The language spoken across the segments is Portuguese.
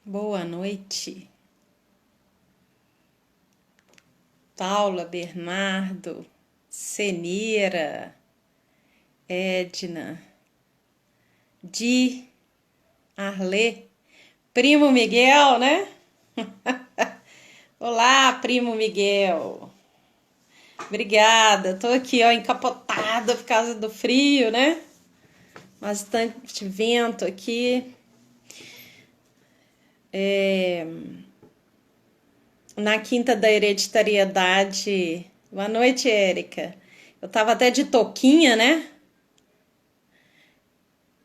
Boa noite, Paula, Bernardo, Senira, Edna, Di, Arlê, primo Miguel, né? Olá, primo Miguel. Obrigada. Tô aqui, ó, encapotada por causa do frio, né? Bastante vento aqui. Na Quinta da Hereditariedade. Boa noite, Érica. Eu tava até de touquinha, né?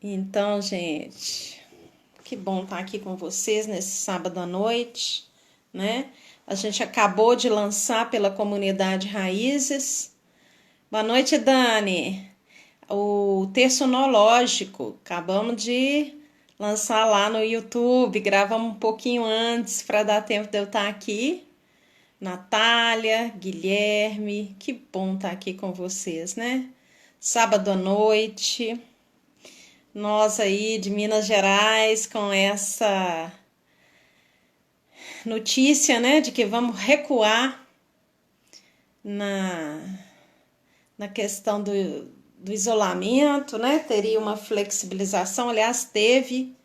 Então, gente, que bom estar aqui com vocês nesse sábado à noite, né? A gente acabou de lançar pela comunidade Raízes. Boa noite, Dani. O Terçonológico. Acabamos de lançar lá no YouTube. Gravamos um pouquinho antes para dar tempo de eu estar aqui. Natália, Guilherme, que bom estar aqui com vocês, né? Sábado à noite. Nós aí de Minas Gerais com essa notícia, né, de que vamos recuar na, na questão do isolamento, né? Teria uma flexibilização, aliás, teve.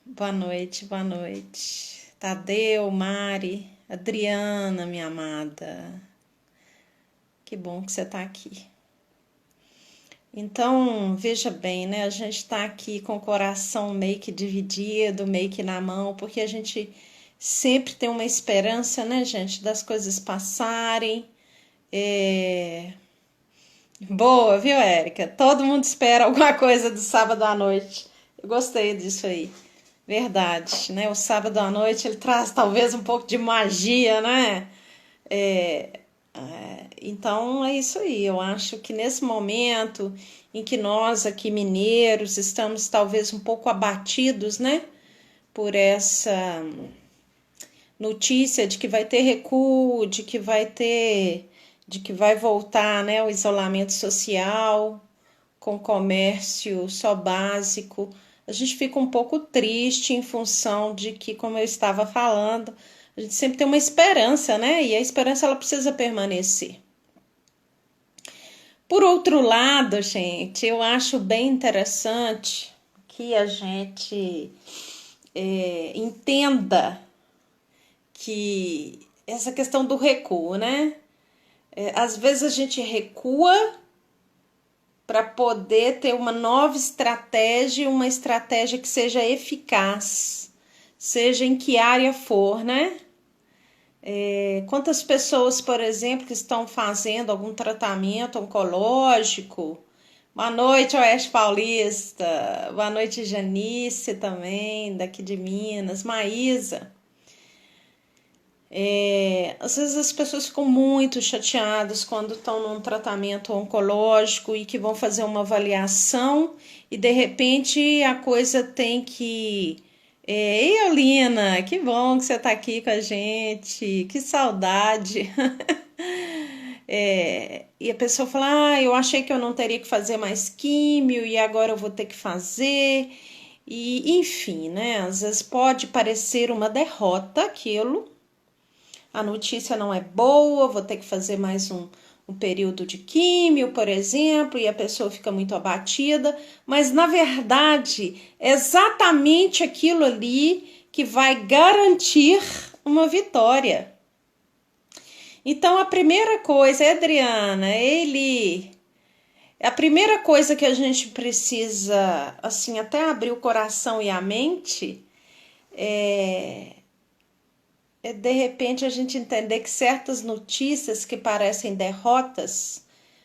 Boa noite, boa noite. Tadeu, Mari, Adriana, minha amada. Que bom que você está aqui. Então, veja bem, né? A gente está aqui com o coração meio que dividido, meio que na mão, porque a gente sempre tem uma esperança, né, gente, das coisas passarem. Boa, viu, Érica? Todo mundo espera alguma coisa do sábado à noite. Eu gostei disso aí. Verdade, né? O sábado à noite ele traz talvez um pouco de magia, né? Então é isso aí. Eu acho que nesse momento em que nós aqui mineiros estamos talvez um pouco abatidos, né? Por essa notícia de que vai ter recuo, de que vai voltar, né, o isolamento social com comércio só básico. A gente fica um pouco triste em função de que, como eu estava falando, a gente sempre tem uma esperança, né? E a esperança ela precisa permanecer. Por outro lado, gente, eu acho bem interessante que a gente entenda que essa questão do recuo, né? Às vezes a gente recua para poder ter uma nova estratégia, uma estratégia que seja eficaz, seja em que área for, né? Quantas pessoas, por exemplo, que estão fazendo algum tratamento oncológico? Boa noite, Oeste Paulista. Boa noite, Janice também, daqui de Minas. Maísa. Às vezes as pessoas ficam muito chateadas quando estão num tratamento oncológico e que vão fazer uma avaliação e de repente a coisa tem que. Ei, Eulina, que bom que você está aqui com a gente, que saudade. E a pessoa fala: eu achei que eu não teria que fazer mais químio e agora eu vou ter que fazer. E enfim, né? Às vezes pode parecer uma derrota aquilo. A notícia não é boa, vou ter que fazer mais um período de químio, por exemplo, e a pessoa fica muito abatida, mas na verdade é exatamente aquilo ali que vai garantir uma vitória. Então a primeira coisa, Adriana, a primeira coisa que a gente precisa, assim, até abrir o coração e a mente, é de repente a gente entender que certas notícias que parecem derrotas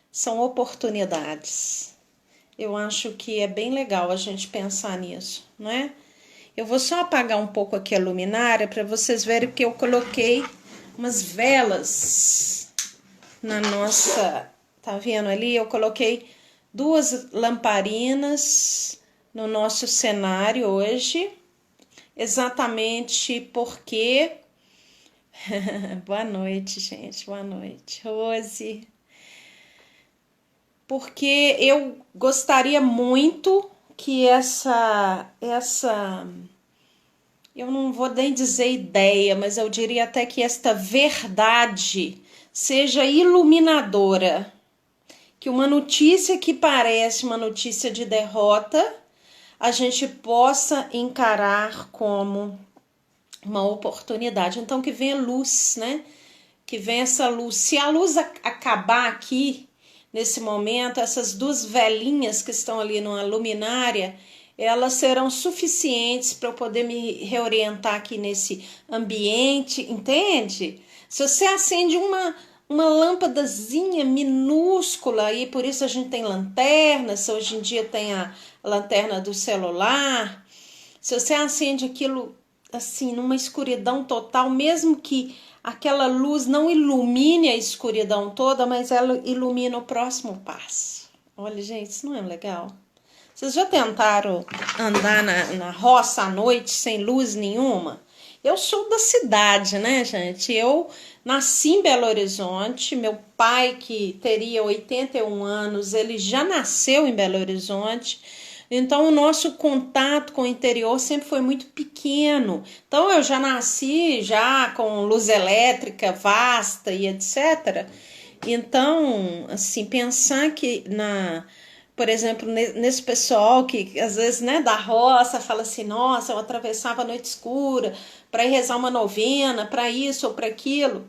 são oportunidades. Eu acho que é bem legal a gente pensar nisso, não é? Eu vou só apagar um pouco aqui a luminária para vocês verem que eu coloquei umas velas na nossa. Tá vendo ali? Eu coloquei duas lamparinas no nosso cenário hoje, exatamente porque. Boa noite, gente. Boa noite, Rose. Porque eu gostaria muito que essa eu não vou nem dizer ideia, mas eu diria até que esta verdade seja iluminadora, que uma notícia que parece uma notícia de derrota, a gente possa encarar como uma oportunidade. Então, que venha luz, né? Que venha essa luz. Se a luz acabar aqui, nesse momento, essas duas velinhas que estão ali numa luminária, elas serão suficientes para eu poder me reorientar aqui nesse ambiente, entende? Se você acende uma lâmpadazinha minúscula, e por isso a gente tem lanternas, hoje em dia tem a lanterna do celular. Se você acende aquilo assim, numa escuridão total, mesmo que aquela luz não ilumine a escuridão toda, mas ela ilumina o próximo passo. Olha, gente, isso não é legal? Vocês já tentaram andar na roça à noite sem luz nenhuma? Eu sou da cidade, né, gente? Eu nasci em Belo Horizonte. Meu pai, que teria 81 anos, ele já nasceu em Belo Horizonte. Então, o nosso contato com o interior sempre foi muito pequeno. Então, eu já nasci já com luz elétrica vasta e etc. Então, assim, pensar que por exemplo, nesse pessoal que às vezes, né, da roça, fala assim, nossa, eu atravessava a noite escura para ir rezar uma novena, para isso ou para aquilo.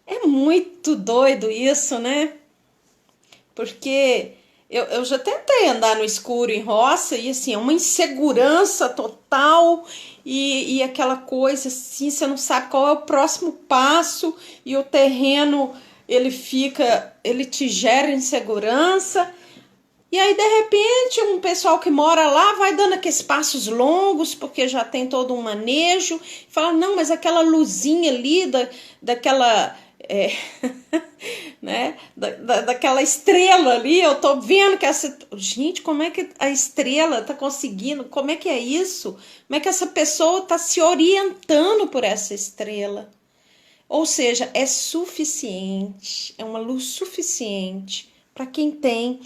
É muito doido isso, né? Porque eu já tentei andar no escuro em roça e assim, é uma insegurança total e aquela coisa assim, você não sabe qual é o próximo passo e o terreno ele te gera insegurança. E aí, de repente, um pessoal que mora lá vai dando aqueles passos longos, porque já tem todo um manejo, fala, não, mas aquela luzinha ali, daquela, né, daquela estrela ali, eu tô vendo que essa... Gente, como é que a estrela tá conseguindo? Como é que é isso? Como é que essa pessoa tá se orientando por essa estrela? Ou seja, é suficiente, é uma luz suficiente para quem tem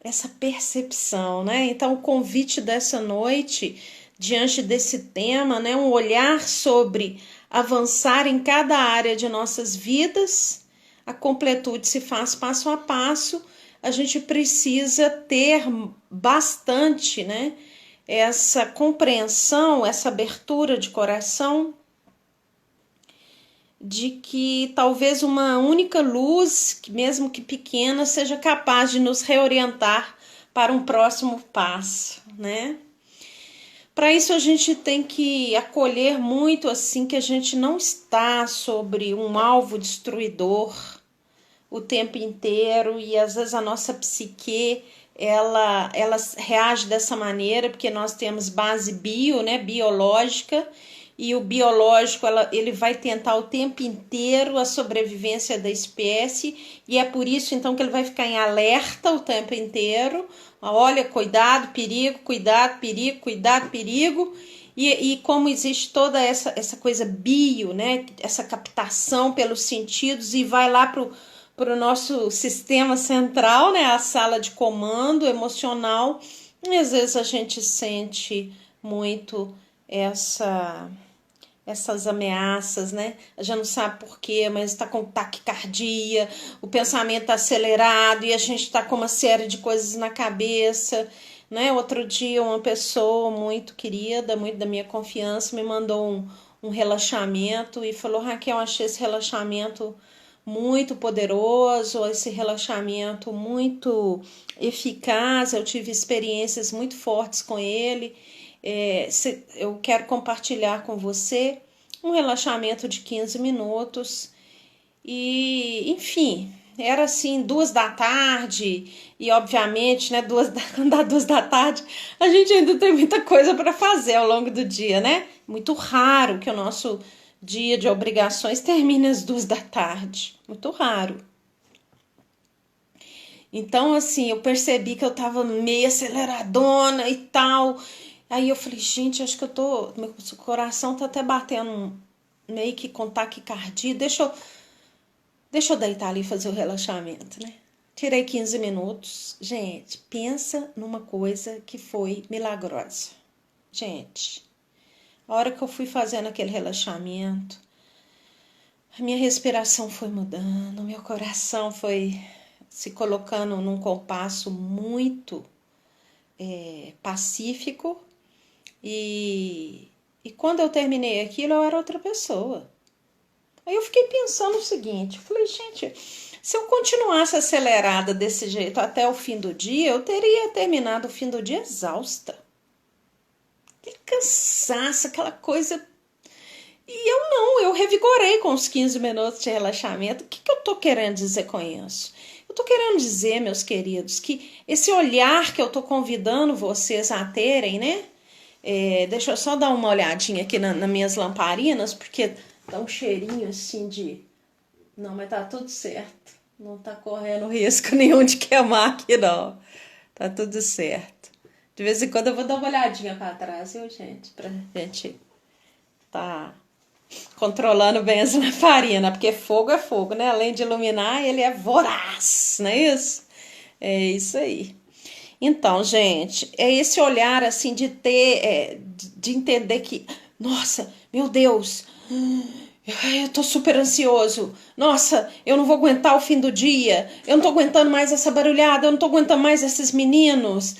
essa percepção, né? Então, o convite dessa noite, diante desse tema, né? Um olhar sobre avançar em cada área de nossas vidas. A completude se faz passo a passo. A gente precisa ter bastante, né? Essa compreensão, essa abertura de coração de que talvez uma única luz, mesmo que pequena, seja capaz de nos reorientar para um próximo passo, né? Para isso a gente tem que acolher muito assim que a gente não está sobre um alvo destruidor o tempo inteiro e às vezes a nossa psique ela reage dessa maneira porque nós temos base bio, né, biológica, e o biológico ele vai tentar o tempo inteiro a sobrevivência da espécie e é por isso então que ele vai ficar em alerta o tempo inteiro. Olha, cuidado, perigo, cuidado, perigo, cuidado, perigo. E como existe toda essa coisa bio, né, essa captação pelos sentidos e vai lá para o nosso sistema central, né, a sala de comando emocional, e às vezes a gente sente muito essas ameaças, né? A gente não sabe por quê, mas está com taquicardia, o pensamento está acelerado e a gente está com uma série de coisas na cabeça, né? Outro dia uma pessoa muito querida, muito da minha confiança, me mandou um relaxamento e falou, Raquel, eu achei esse relaxamento muito poderoso, esse relaxamento muito eficaz, eu tive experiências muito fortes com ele. Eu quero compartilhar com você um relaxamento de 15 minutos e, enfim, era assim 2 da tarde e obviamente, né, quando dá 2 da tarde a gente ainda tem muita coisa para fazer ao longo do dia, né? Muito raro que o nosso dia de obrigações termine às 2 da tarde, muito raro. Então, assim, eu percebi que eu tava meio aceleradona e tal. Aí eu falei, gente, acho que meu coração tá até batendo meio que com taquicardia. Deixa eu deitar ali e fazer o relaxamento, né? Tirei 15 minutos. Gente, pensa numa coisa que foi milagrosa. Gente, A hora que eu fui fazendo aquele relaxamento, a minha respiração foi mudando, meu coração foi se colocando num compasso muito pacífico. E quando eu terminei aquilo, eu era outra pessoa. Aí eu fiquei pensando o seguinte, falei, gente, se eu continuasse acelerada desse jeito até o fim do dia, eu teria terminado o fim do dia exausta. Aquele cansaço, aquela coisa. E eu não, eu revigorei com os 15 minutos de relaxamento. O que eu tô querendo dizer com isso? Eu tô querendo dizer, meus queridos, que esse olhar que eu tô convidando vocês a terem, né? Deixa eu só dar uma olhadinha aqui nas minhas lamparinas, porque dá um cheirinho assim de... Não, mas tá tudo certo. Não tá correndo risco nenhum de queimar aqui, não. Tá tudo certo. De vez em quando eu vou dar uma olhadinha pra trás, viu, gente? Pra gente tá controlando bem as lamparinas, porque fogo é fogo, né? Além de iluminar, ele é voraz, não é isso? É isso aí. Então, gente, é esse olhar assim de ter, de entender que, nossa, meu Deus, eu tô super ansioso. Nossa, eu não vou aguentar o fim do dia. Eu não tô aguentando mais essa barulhada. Eu não tô aguentando mais esses meninos.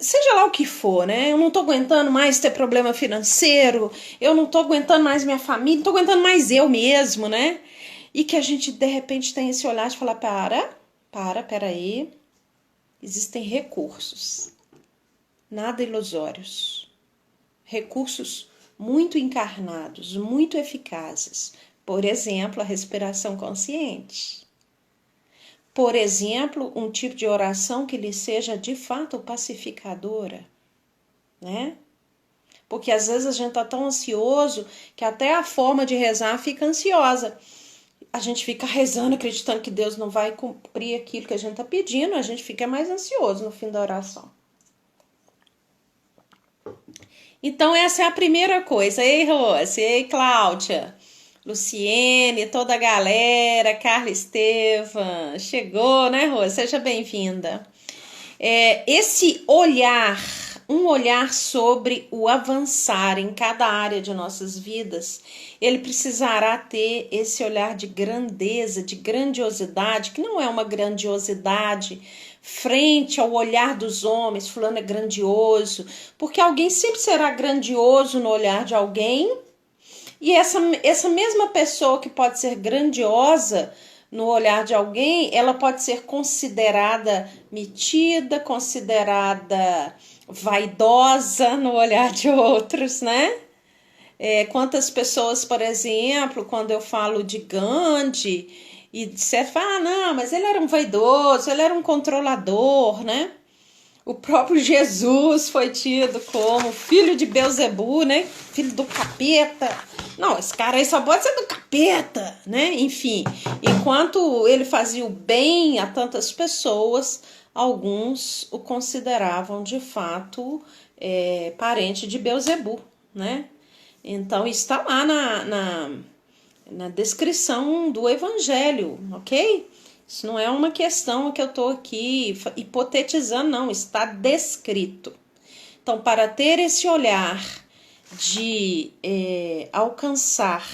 Seja lá o que for, né? Eu não tô aguentando mais ter problema financeiro. Eu não tô aguentando mais minha família. Não tô aguentando mais eu mesmo, né? E que a gente, de repente, tem esse olhar de falar, peraí. Existem recursos, nada ilusórios. Recursos muito encarnados, muito eficazes. Por exemplo, a respiração consciente. Por exemplo, um tipo de oração que lhe seja de fato pacificadora, né? Porque às vezes a gente tá tão ansioso que até a forma de rezar fica ansiosa. A gente fica rezando, acreditando que Deus não vai cumprir aquilo que a gente tá pedindo, a gente fica mais ansioso no fim da oração. Então, essa é a primeira coisa. Ei, Rose, ei, Cláudia, Luciene, toda a galera, Carla Estevam, chegou, né, Rose? Seja bem-vinda. Esse olhar, um olhar sobre o avançar em cada área de nossas vidas, ele precisará ter esse olhar de grandeza, de grandiosidade, que não é uma grandiosidade frente ao olhar dos homens, fulano é grandioso, porque alguém sempre será grandioso no olhar de alguém, e essa mesma pessoa que pode ser grandiosa no olhar de alguém, ela pode ser considerada metida, considerada vaidosa no olhar de outros, né? Quantas pessoas, por exemplo, quando eu falo de Gandhi, e você fala, não, mas ele era um vaidoso, ele era um controlador, né? O próprio Jesus foi tido como filho de Beelzebub, né? Filho do capeta. Não, esse cara aí só pode ser do capeta, né? Enfim, enquanto ele fazia o bem a tantas pessoas, alguns o consideravam de fato parente de Beelzebub, né? Então, está lá na descrição do evangelho, ok? Isso não é uma questão que eu estou aqui hipotetizando, não, está descrito. Então, para ter esse olhar de alcançar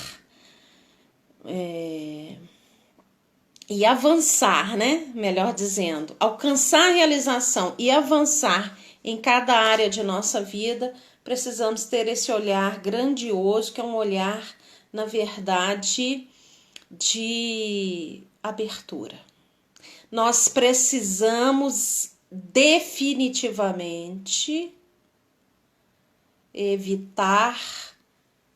e avançar, né? Melhor dizendo, alcançar a realização e avançar em cada área de nossa vida, precisamos ter esse olhar grandioso, que é um olhar, na verdade, de abertura. Nós precisamos definitivamente evitar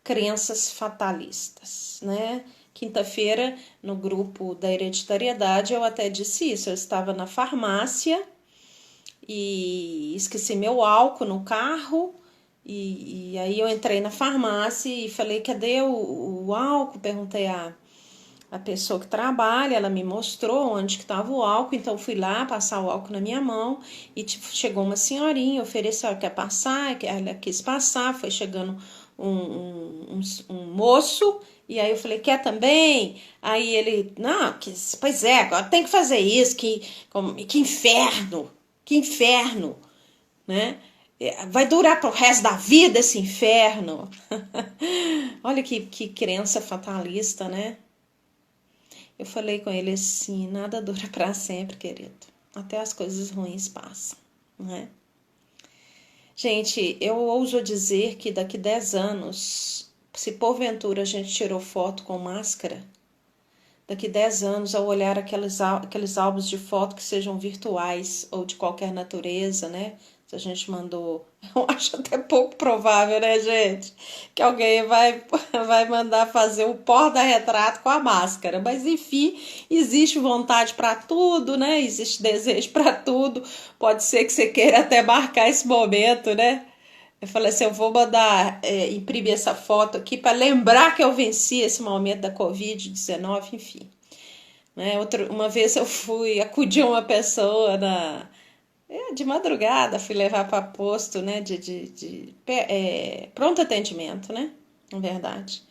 crenças fatalistas, né? Quinta-feira, no grupo da hereditariedade, eu até disse isso. Eu estava na farmácia e esqueci meu álcool no carro. E aí eu entrei na farmácia e falei, cadê o álcool? Perguntei a pessoa que trabalha, ela me mostrou onde que estava o álcool, então eu fui lá passar o álcool na minha mão e chegou uma senhorinha, ofereceu, quer passar? Ela quis passar, foi chegando um moço, e aí eu falei, quer também? Aí ele, não, pois é, agora tem que fazer isso, que inferno, né? Vai durar pro resto da vida esse inferno. Olha que crença fatalista, né? Eu falei com ele assim, nada dura para sempre, querido. Até as coisas ruins passam, né? Gente, eu ouso dizer que daqui 10 anos, se porventura a gente tirou foto com máscara, daqui 10 anos, ao olhar aqueles álbuns de foto que sejam virtuais ou de qualquer natureza, né? Se a gente mandou, eu acho até pouco provável, né, gente? Que alguém vai mandar fazer o porta-retrato com a máscara. Mas, enfim, existe vontade para tudo, né? Existe desejo para tudo. Pode ser que você queira até marcar esse momento, né? Eu falei assim, eu vou mandar imprimir essa foto aqui para lembrar que eu venci esse momento da Covid-19, enfim. Né? Uma vez eu fui acudir uma pessoa de madrugada, fui levar para posto, né, pronto atendimento, né, na verdade.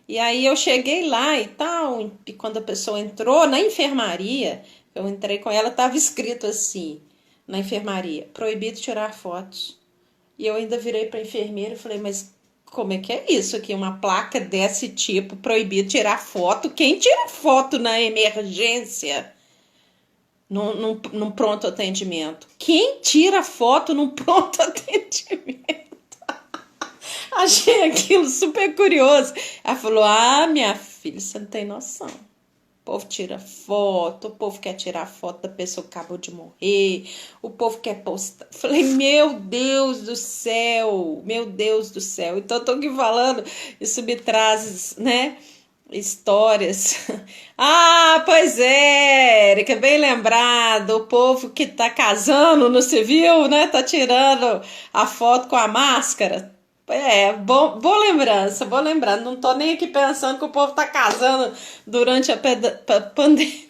E aí eu cheguei lá e tal, e quando a pessoa entrou na enfermaria, eu entrei com ela, estava escrito assim, na enfermaria, proibido tirar fotos. E eu ainda virei para a enfermeira e falei, mas como é que é isso aqui? Uma placa desse tipo, proibido tirar foto? Quem tira foto na emergência? Num pronto atendimento. Quem tira foto num pronto atendimento? Achei aquilo super curioso. Ela falou, minha filha, você não tem noção. O povo tira foto, o povo quer tirar foto da pessoa que acabou de morrer, o povo quer postar. Falei, meu Deus do céu, meu Deus do céu. Então, eu tô aqui falando, isso me traz, né, histórias. Pois é, Erika, bem lembrado, o povo que tá casando no civil, né, tá tirando a foto com a máscara. Boa lembrança, boa lembrança. Não tô nem aqui pensando que o povo tá casando durante a pandemia.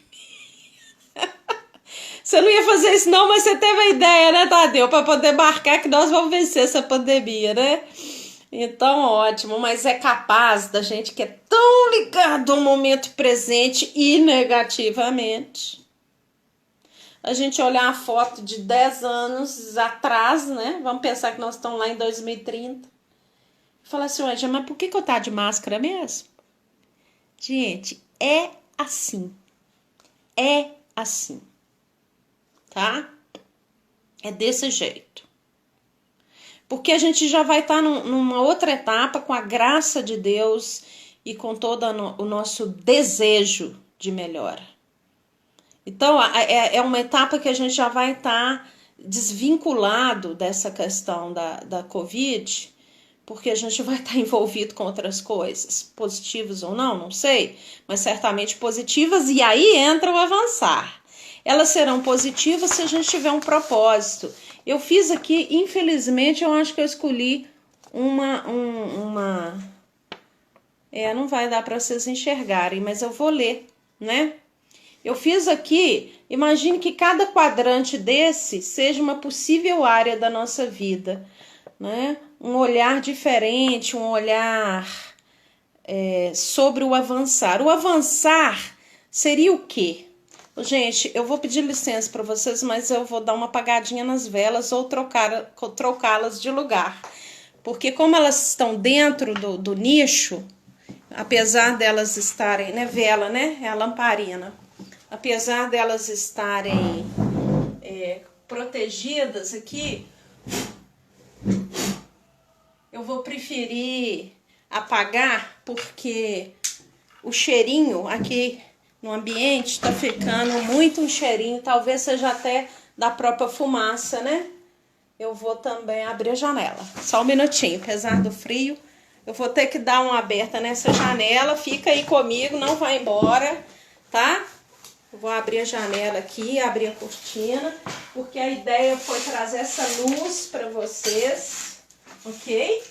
Você não ia fazer isso não, mas você teve a ideia, né, Tadeu? Para poder marcar que nós vamos vencer essa pandemia, né? Então, ótimo. Mas é capaz da gente que é tão ligado ao momento presente e negativamente, a gente olhar a foto de 10 anos atrás, né? Vamos pensar que nós estamos lá em 2030. Fala assim, Angela, mas por que eu tá de máscara mesmo? Gente, é assim. É assim. Tá? É desse jeito. Porque a gente já vai estar numa outra etapa com a graça de Deus e com todo o nosso desejo de melhora. Então, é uma etapa que a gente já vai estar desvinculado dessa questão da Covid, porque a gente vai estar envolvido com outras coisas, positivas ou não, não sei, mas certamente positivas, e aí entra o avançar. Elas serão positivas se a gente tiver um propósito. Eu fiz aqui, infelizmente, eu acho que eu escolhi não vai dar para vocês enxergarem, mas eu vou ler, né? Eu fiz aqui, imagine que cada quadrante desse seja uma possível área da nossa vida, né? Um olhar diferente, um olhar sobre o avançar. O avançar seria o quê? Gente, eu vou pedir licença para vocês, mas eu vou dar uma apagadinha nas velas ou trocá-las de lugar. Porque como elas estão dentro do nicho, apesar delas estarem, né, vela, né, é a lamparina, apesar delas estarem protegidas aqui, eu vou preferir apagar, porque o cheirinho aqui no ambiente tá ficando muito um cheirinho, talvez seja até da própria fumaça, né? Eu vou também abrir a janela. Só um minutinho, apesar do frio, eu vou ter que dar uma aberta nessa janela. Fica aí comigo, não vai embora, tá? Eu vou abrir a janela aqui, abrir a cortina, porque a ideia foi trazer essa luz para vocês, ok?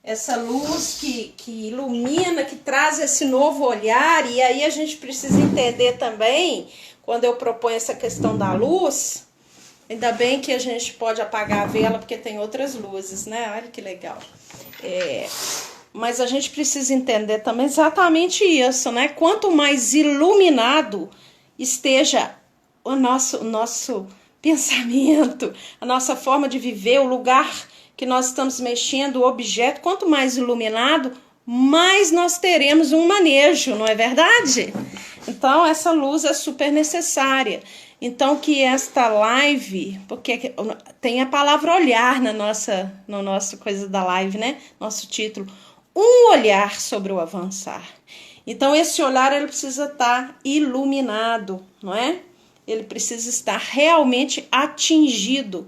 Essa luz que ilumina, que traz esse novo olhar. E aí a gente precisa entender também, quando eu proponho essa questão da luz, ainda bem que a gente pode apagar a vela, porque tem outras luzes, né? Olha que legal. Mas a gente precisa entender também exatamente isso, né? Quanto mais iluminado esteja o nosso pensamento, a nossa forma de viver, o lugar que nós estamos mexendo, o objeto, quanto mais iluminado, mais nós teremos um manejo, não é verdade? Então, essa luz é super necessária. Então, que esta live, porque tem a palavra olhar no nosso coisa da live, né? Nosso título, um olhar sobre o avançar. Então, esse olhar, ele precisa estar iluminado, não é? Ele precisa estar realmente atingido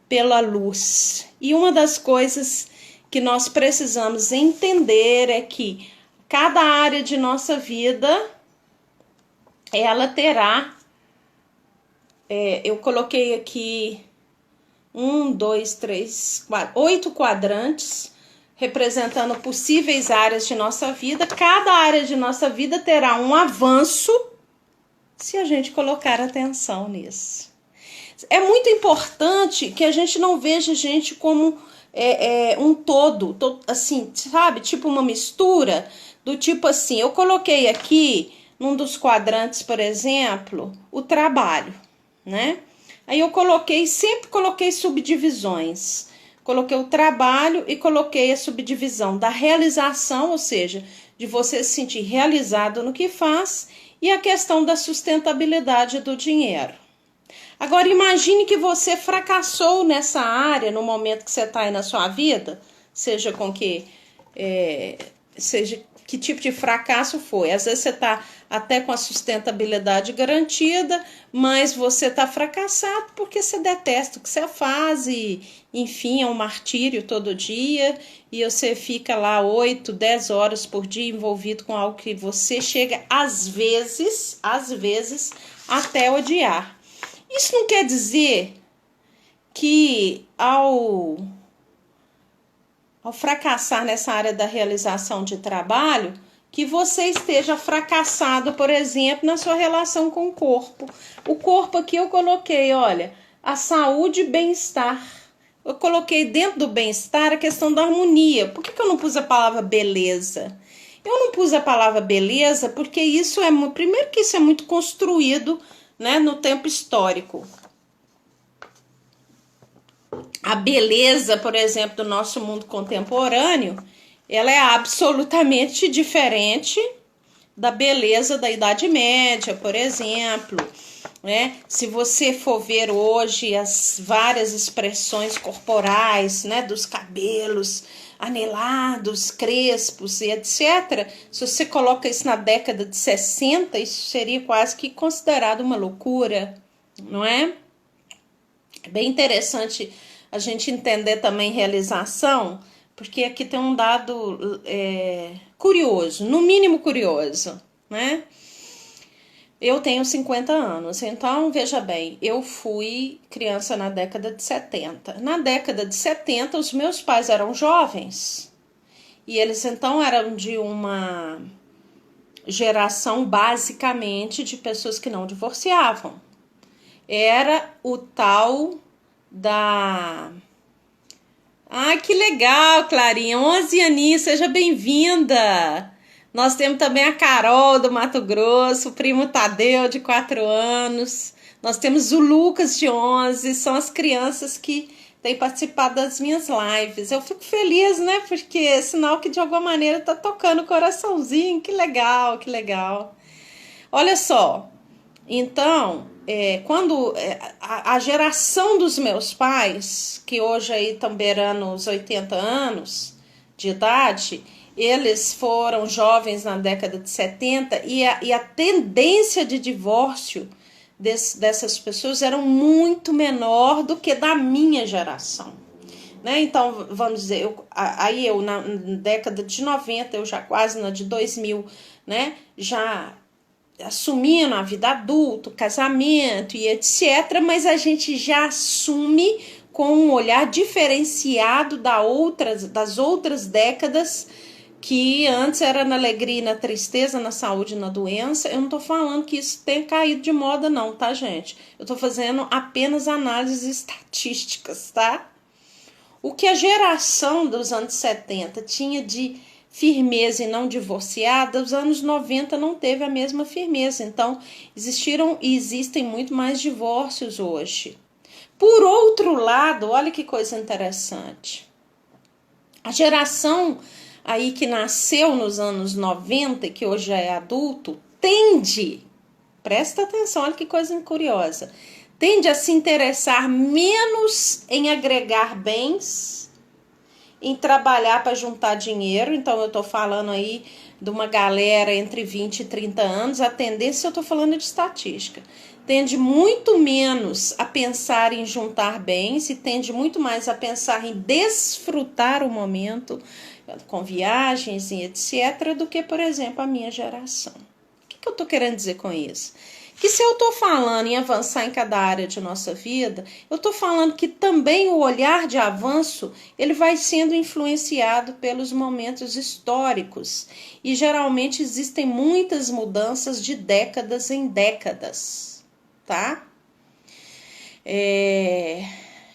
pela luz. E uma das coisas que nós precisamos entender é que cada área de nossa vida, ela terá, eu coloquei aqui 8 quadrantes, representando possíveis áreas de nossa vida. Cada área de nossa vida terá um avanço se a gente colocar atenção nisso. É muito importante que a gente não veja a gente como um todo, assim, sabe? Tipo uma mistura, do tipo assim, eu coloquei aqui, num dos quadrantes, por exemplo, o trabalho, né? Aí eu sempre coloquei subdivisões. Coloquei o trabalho e coloquei a subdivisão da realização, ou seja, de você se sentir realizado no que faz, e a questão da sustentabilidade do dinheiro. Agora, imagine que você fracassou nessa área no momento que você está aí na sua vida, seja que tipo de fracasso foi. Às vezes você está até com a sustentabilidade garantida, mas você está fracassado porque você detesta o que você faz e, enfim, é um martírio todo dia e você fica lá 8, 10 horas por dia envolvido com algo que você chega, às vezes, até odiar. Isso não quer dizer que ao fracassar nessa área da realização de trabalho, que você esteja fracassado, por exemplo, na sua relação com o corpo. O corpo aqui eu coloquei, olha, a saúde e bem-estar. Eu coloquei dentro do bem-estar a questão da harmonia. Por que eu não pus a palavra beleza? Eu não pus a palavra beleza porque primeiro que isso é muito construído, né, no tempo histórico. A beleza, por exemplo, do nosso mundo contemporâneo, ela é absolutamente diferente da beleza da Idade Média, por exemplo, né? Se você for ver hoje as várias expressões corporais, né, dos cabelos anelados, crespos e etc., se você coloca isso na década de 60, isso seria quase que considerado uma loucura, não é? É bem interessante a gente entender também realização, porque aqui tem um dado curioso, no mínimo curioso, né? Eu tenho 50 anos, então, veja bem, eu fui criança na década de 70. Na década de 70, os meus pais eram jovens, e eles, então, eram de uma geração, basicamente, de pessoas que não divorciavam. Era o tal da... Ai, que legal, Clarinha, 11 aninhos, seja bem-vinda! Nós temos também a Carol, do Mato Grosso, o primo Tadeu, de 4 anos. Nós temos o Lucas, de 11, são as crianças que têm participado das minhas lives. Eu fico feliz, né? Porque é sinal que de alguma maneira tá tocando o coraçãozinho. Que legal, que legal. Olha só, então, quando a geração dos meus pais, que hoje aí estão beirando os 80 anos de idade, eles foram jovens na década de 70 e a tendência de divórcio dessas pessoas era muito menor do que da minha geração, né? Então, vamos dizer, eu na década de 90, eu já quase na de 2000, né? Já assumindo a vida adulta, casamento e etc., mas a gente já assume com um olhar diferenciado das outras décadas, que antes era na alegria e na tristeza, na saúde e na doença. Eu não tô falando que isso tenha caído de moda não, tá, gente? Eu tô fazendo apenas análises estatísticas, tá? O que a geração dos anos 70 tinha de firmeza e não divorciada, os anos 90 não teve a mesma firmeza. Então, existiram e existem muito mais divórcios hoje, Por outro lado, olha que coisa interessante. A geração aí que nasceu nos anos 90, que hoje já é adulto, tende, presta atenção, olha que coisa curiosa, tende a se interessar menos em agregar bens, em trabalhar para juntar dinheiro. Então eu estou falando aí de uma galera entre 20 e 30 anos, a tendência, eu estou falando de estatística, tende muito menos a pensar em juntar bens e tende muito mais a pensar em desfrutar o momento com viagens e etc., do que, por exemplo, a minha geração. O que eu estou querendo dizer com isso? Que se eu estou falando em avançar em cada área de nossa vida, eu estou falando que também o olhar de avanço, ele vai sendo influenciado pelos momentos históricos. E geralmente existem muitas mudanças de décadas em décadas, tá?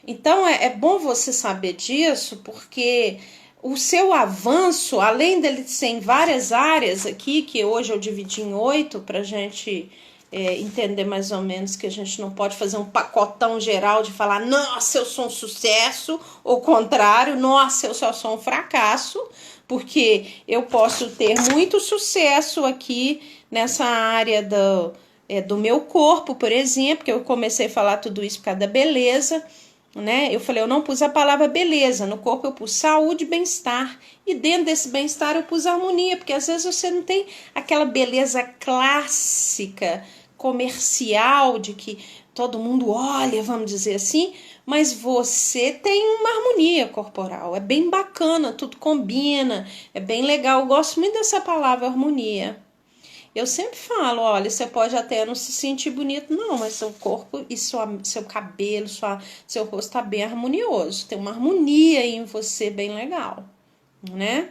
Então é bom você saber disso, porque o seu avanço, além dele ser em várias áreas aqui, que hoje eu dividi em 8 para a gente entender mais ou menos que a gente não pode fazer um pacotão geral de falar, nossa, eu sou um sucesso, ou contrário, nossa, eu só sou um fracasso, porque eu posso ter muito sucesso aqui nessa área do meu corpo, por exemplo, que eu comecei a falar tudo isso por causa da beleza, né? Eu falei, eu não pus a palavra beleza, no corpo eu pus saúde e bem-estar, e dentro desse bem-estar eu pus harmonia, porque às vezes você não tem aquela beleza clássica, comercial, de que todo mundo olha, vamos dizer assim, mas você tem uma harmonia corporal, é bem bacana, tudo combina, é bem legal, eu gosto muito dessa palavra harmonia. Eu sempre falo, olha, você pode até não se sentir bonito, não, mas seu corpo e seu cabelo, seu rosto tá bem harmonioso. Tem uma harmonia em você bem legal, né?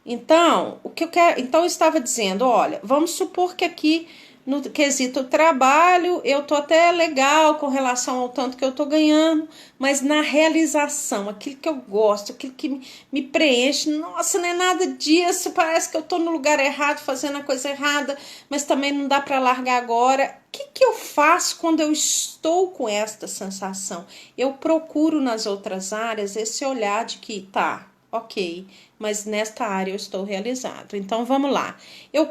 Então, o que eu quero, então eu estava dizendo, olha, vamos supor que aqui no quesito trabalho, eu tô até legal com relação ao tanto que eu tô ganhando, mas na realização, aquilo que eu gosto, aquilo que me preenche, nossa, não é nada disso, parece que eu tô no lugar errado, fazendo a coisa errada, mas também não dá para largar agora. O que eu faço quando eu estou com esta sensação? Eu procuro nas outras áreas esse olhar de que tá, ok, mas nesta área eu estou realizado. Então vamos lá. Eu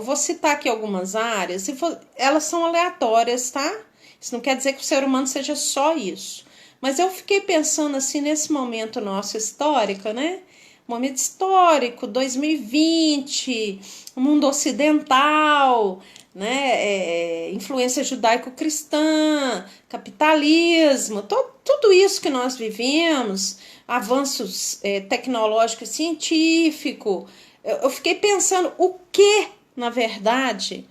vou citar aqui algumas áreas, elas são aleatórias, tá? Isso não quer dizer que o ser humano seja só isso. Mas eu fiquei pensando assim nesse momento nosso histórico, né? Momento histórico, 2020, o mundo ocidental, né? Influência judaico-cristã, capitalismo, tudo isso que nós vivemos, avanços tecnológicos e científicos. Eu fiquei pensando o que, na verdade,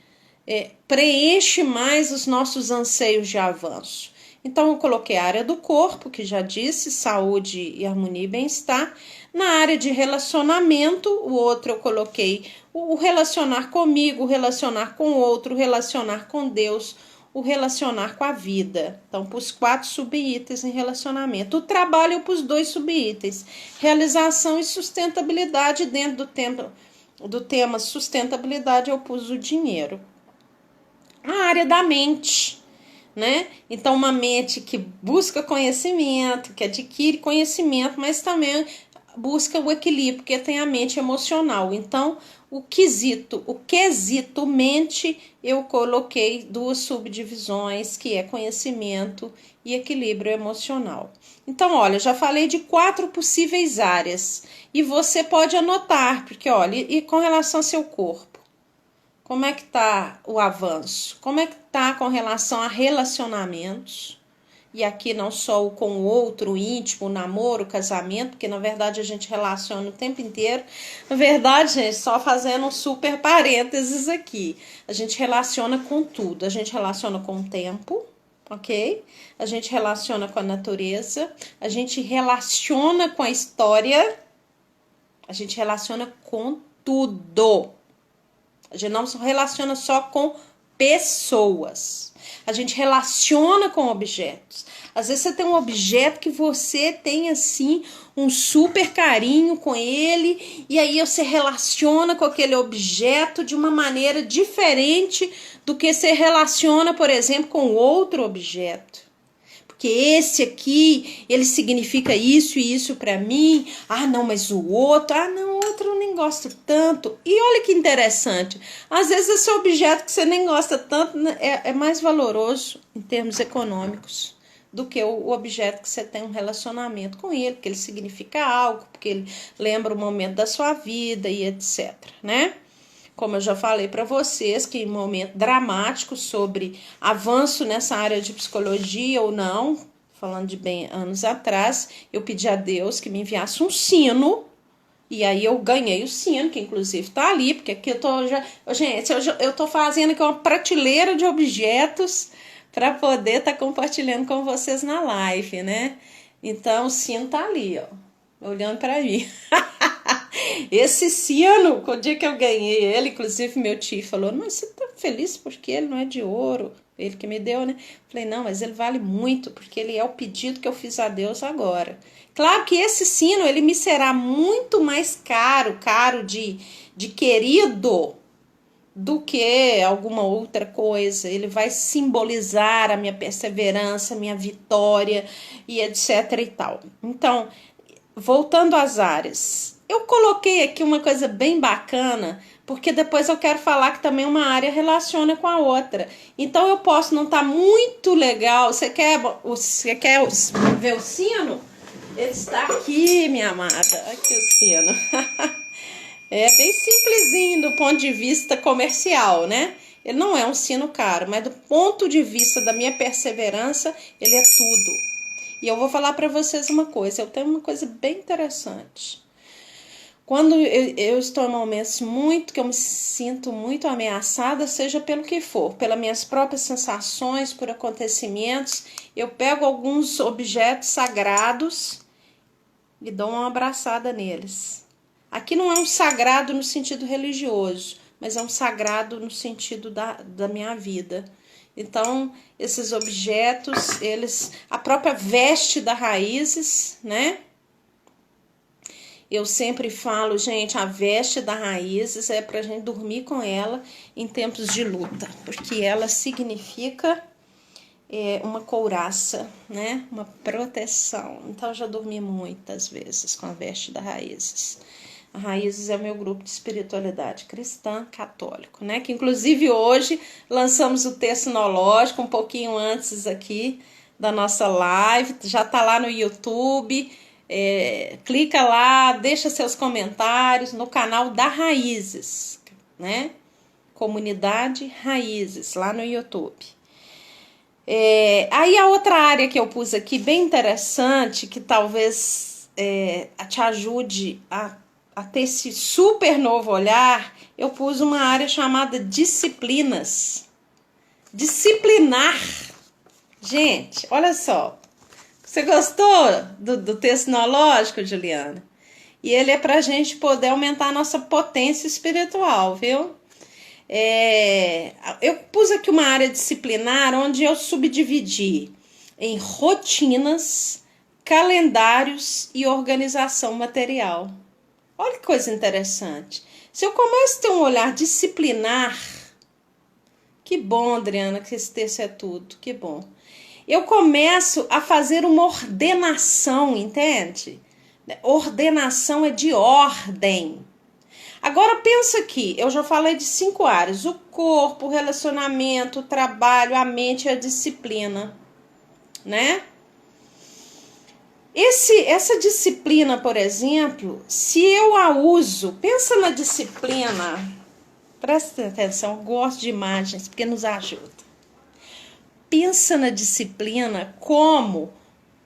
preenche mais os nossos anseios de avanço. Então, eu coloquei a área do corpo, que já disse, saúde e harmonia e bem-estar. Na área de relacionamento, o outro eu coloquei o relacionar comigo, o relacionar com o outro, o relacionar com Deus, o relacionar com a vida. Então, pus 4 subitens em relacionamento. O trabalho eu pus 2 subitens. Realização e sustentabilidade. Dentro do tema sustentabilidade, eu pus o dinheiro. A área da mente, né? Então, uma mente que busca conhecimento, que adquire conhecimento, mas também busca o equilíbrio, porque tem a mente emocional. Então, o quesito mente, eu coloquei 2 subdivisões, que é conhecimento e equilíbrio emocional. Então, olha, já falei de 4 possíveis áreas, e você pode anotar, porque, olha, e com relação ao seu corpo, como é que tá o avanço? Como é que tá com relação a relacionamentos? E aqui não só o com o outro, o íntimo, o namoro, o casamento, porque na verdade a gente relaciona o tempo inteiro. Na verdade, gente, só fazendo um super parênteses aqui. A gente relaciona com tudo. A gente relaciona com o tempo, ok? A gente relaciona com a natureza. A gente relaciona com a história. A gente relaciona com tudo. A gente não se relaciona só com pessoas. A gente relaciona com objetos. Às vezes você tem um objeto que você tem assim um super carinho com ele, e aí você relaciona com aquele objeto de uma maneira diferente do que você relaciona, por exemplo, com outro objeto. porque esse aqui, ele significa isso e isso para mim. Ah, não, mas o outro, não, o outro eu nem gosto tanto. E olha que interessante, às vezes esse objeto que você nem gosta tanto é mais valoroso em termos econômicos do que o objeto que você tem um relacionamento com ele, porque ele significa algo, porque ele lembra o momento da sua vida e etc, né? Como eu já falei para vocês, que em momento dramático sobre avanço nessa área de psicologia ou não, falando de bem anos atrás, eu pedi a Deus que me enviasse um sino, e aí eu ganhei o sino, que inclusive tá ali, porque aqui eu tô já... Gente, eu tô fazendo aqui uma prateleira de objetos para poder estar compartilhando com vocês na live, né? Então o sino tá ali, ó, olhando para mim. Esse sino, o dia que eu ganhei ele, inclusive meu tio falou, mas você tá feliz porque ele não é de ouro, ele que me deu, né? Falei, não, mas ele vale muito, porque ele é o pedido que eu fiz a Deus agora. Claro que esse sino, ele me será muito mais caro de querido, do que alguma outra coisa. Ele vai simbolizar a minha perseverança, a minha vitória e etc e tal. Então, voltando às áreas, eu coloquei aqui uma coisa bem bacana, porque depois eu quero falar que também uma área relaciona com a outra. Então eu posso não estar muito legal. Você quer ver o sino? Ele está aqui, minha amada. Aqui o sino. É bem simplesinho do ponto de vista comercial, né? Ele não é um sino caro, mas do ponto de vista da minha perseverança, ele é tudo. E eu vou falar para vocês uma coisa, eu tenho uma coisa bem interessante. Quando eu estou em momentos que eu me sinto muito ameaçada, seja pelo que for, pelas minhas próprias sensações, por acontecimentos, eu pego alguns objetos sagrados e dou uma abraçada neles. Aqui não é um sagrado no sentido religioso, mas é um sagrado no sentido da minha vida. Então, esses objetos, a própria veste das raízes, né? Eu sempre falo, gente, a veste das raízes é pra gente dormir com ela em tempos de luta, porque ela significa uma couraça, né? Uma proteção. Então, eu já dormi muitas vezes com a veste das raízes. A Raízes é o meu grupo de espiritualidade cristã católico, né? Que inclusive hoje lançamos o texto sinológico um pouquinho antes aqui da nossa live, já tá lá no YouTube, clica lá, deixa seus comentários no canal da Raízes, né? Comunidade Raízes, lá no YouTube. Aí a outra área que eu pus aqui, bem interessante, que talvez te ajude a ter esse super novo olhar, eu pus uma área chamada disciplinas. Disciplinar. Gente, olha só. Você gostou do texto sinológico, Juliana? E ele é para a gente poder aumentar a nossa potência espiritual, viu? Eu pus aqui uma área disciplinar onde eu subdividi em rotinas, calendários e organização material. Olha que coisa interessante. Se eu começo a ter um olhar disciplinar, que bom, Adriana, que esse texto é tudo, que bom. Eu começo a fazer uma ordenação, entende? Ordenação é de ordem. Agora pensa aqui, eu já falei de 5 áreas, o corpo, o relacionamento, o trabalho, a mente e a disciplina, né? Essa disciplina, por exemplo, se eu a uso, pensa na disciplina, presta atenção, eu gosto de imagens porque nos ajuda. Pensa na disciplina como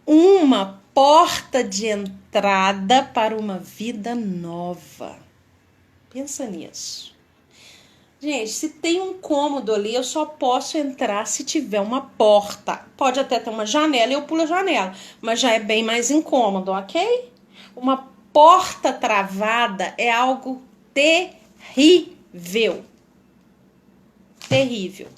uma porta de entrada para uma vida nova. Pensa nisso. Gente, se tem um cômodo ali, eu só posso entrar se tiver uma porta. Pode até ter uma janela e eu pulo a janela, mas já é bem mais incômodo, ok? Uma porta travada é algo terrível. Terrível.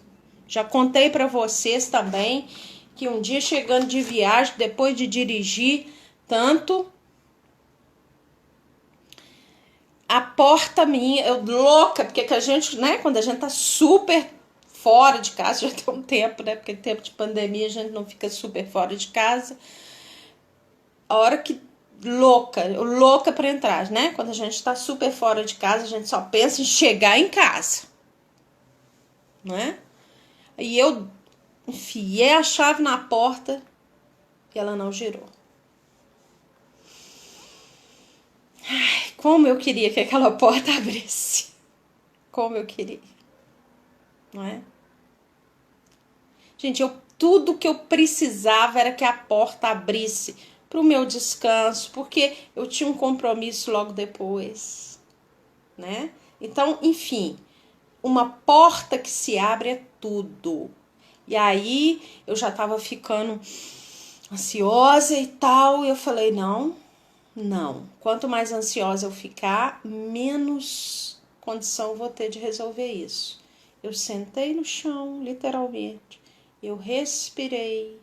Já contei para vocês também que um dia chegando de viagem, depois de dirigir tanto, a porta minha, eu louca, porque que a gente, né, quando a gente tá super fora de casa, já tem um tempo, né? Porque em tempo de pandemia a gente não fica super fora de casa. A hora que louca para entrar, né? Quando a gente tá super fora de casa, a gente só pensa em chegar em casa, né? E eu enfiei a chave na porta e ela não girou. Ai, como eu queria que aquela porta abrisse. Como eu queria. Não é? Gente, tudo que eu precisava era que a porta abrisse para o meu descanso, porque eu tinha um compromisso logo depois, né? Então, enfim, uma porta que se abre é tudo. E aí eu já tava ficando ansiosa e tal, e eu falei, não. Quanto mais ansiosa eu ficar, menos condição eu vou ter de resolver isso. Eu sentei no chão, literalmente. Eu respirei,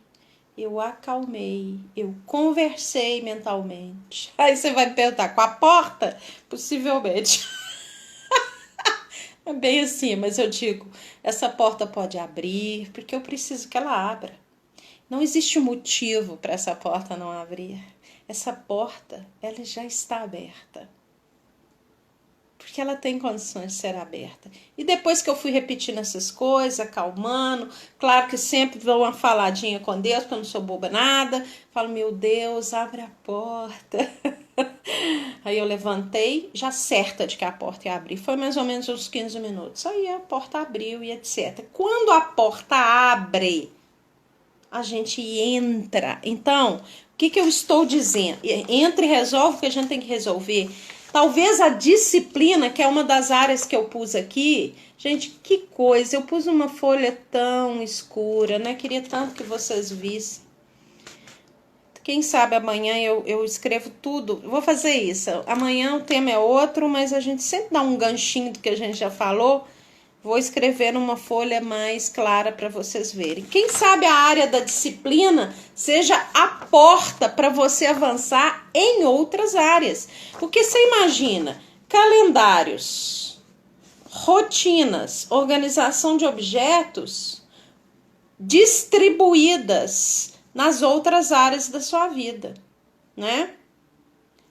eu acalmei, eu conversei mentalmente. Aí você vai me perguntar, com a porta? Possivelmente. É bem assim, mas eu digo, essa porta pode abrir, porque eu preciso que ela abra. Não existe motivo para essa porta não abrir. Essa porta, ela já está aberta. Porque ela tem condições de ser aberta. E depois que eu fui repetindo essas coisas, acalmando, claro que sempre dou uma faladinha com Deus, porque eu não sou boba nada. Falo, meu Deus, abre a porta. Aí eu levantei, já certa de que a porta ia abrir. Foi mais ou menos uns 15 minutos. Aí a porta abriu e etc. Quando a porta abre, a gente entra. Então, o que eu estou dizendo? Entra e resolve o que a gente tem que resolver. Talvez a disciplina, que é uma das áreas que eu pus aqui. Gente, que coisa. Eu pus uma folha tão escura, né? Queria tanto que vocês vissem. Quem sabe amanhã eu escrevo tudo. Vou fazer isso. Amanhã o tema é outro, mas a gente sempre dá um ganchinho do que a gente já falou. Vou escrever numa folha mais clara para vocês verem. Quem sabe a área da disciplina seja a porta para você avançar em outras áreas. Porque você imagina, calendários, rotinas, organização de objetos distribuídas nas outras áreas da sua vida, né?